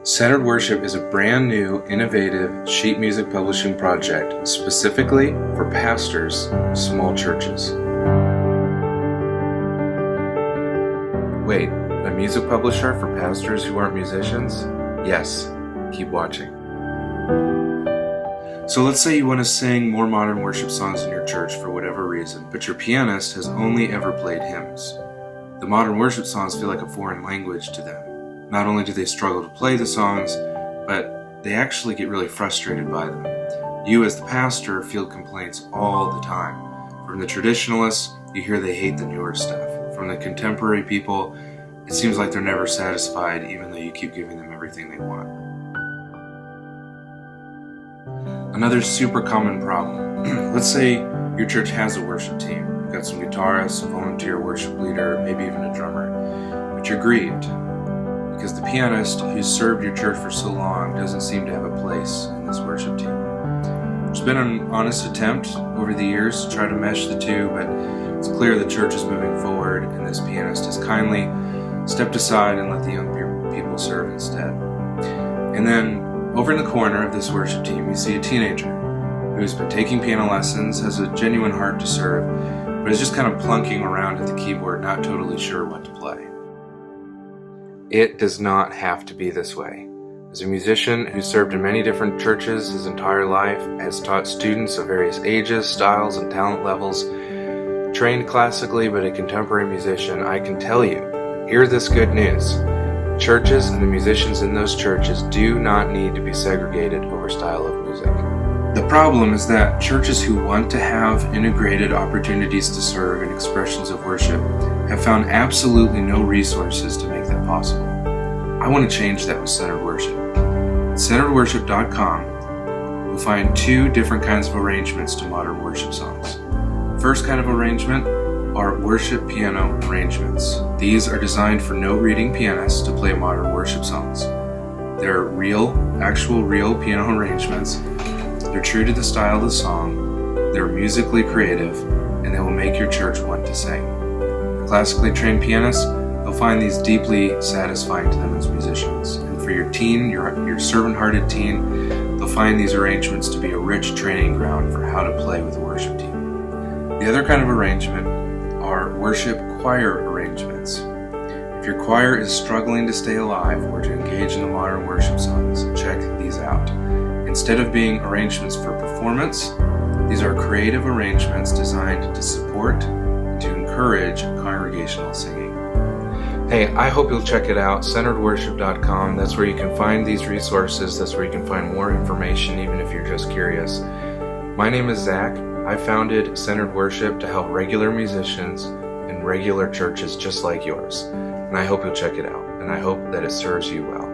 Centered Worship is a brand new, innovative sheet music publishing project specifically for pastors of small churches. Wait, a music publisher for pastors who aren't musicians? Yes, keep watching. So let's say you want to sing more modern worship songs in your church for whatever reason, but your pianist has only ever played hymns. The modern worship songs feel like a foreign language to them. Not only do they struggle to play the songs, but they actually get really frustrated by them. You as the pastor field complaints all the time. From the traditionalists, you hear they hate the newer stuff. From the contemporary people, it seems like they're never satisfied even though you keep giving them everything they want. Another super common problem. Let's say your church has a worship team. You've got some guitarists, a volunteer worship leader, maybe even a drummer. But you're grieved because the pianist who's served your church for so long doesn't seem to have a place in this worship team. There's been an honest attempt over the years to try to mesh the two, but it's clear the church is moving forward and this pianist has kindly stepped aside and let the young people serve instead. And then over in the corner of this worship team, you see a teenager who's been taking piano lessons, has a genuine heart to serve, but is just kind of plunking around at the keyboard, not totally sure what to play. It does not have to be this way. As a musician who served in many different churches his entire life, has taught students of various ages, styles, and talent levels, trained classically but a contemporary musician, I can tell you, hear this good news. Churches and the musicians in those churches do not need to be segregated over style of music. The problem is that churches who want to have integrated opportunities to serve and expressions of worship have found absolutely no resources to make that possible. I want to change that with Centered Worship. At centeredworship.com, you'll find two different kinds of arrangements to modern worship songs. First kind of arrangement are worship piano arrangements. These are designed for note-reading pianists to play modern worship songs. They're actual real piano arrangements. They're true to the style of the song, they're musically creative, and they will make your church want to sing. For classically trained pianists, they'll find these deeply satisfying to them as musicians. And for your teen, your servant-hearted teen, they'll find these arrangements to be a rich training ground for how to play with a worship team. The other kind of arrangement are worship choir arrangements. If your choir is struggling to stay alive or to engage in the modern worship songs, check these out. Instead of being arrangements for performance, these are creative arrangements designed to support and to encourage congregational singing. Hey, I hope you'll check it out, centeredworship.com. That's where you can find these resources. That's where you can find more information, even if you're just curious. My name is Zach. I founded Centered Worship to help regular musicians in regular churches just like yours. And I hope you'll check it out. And I hope that it serves you well.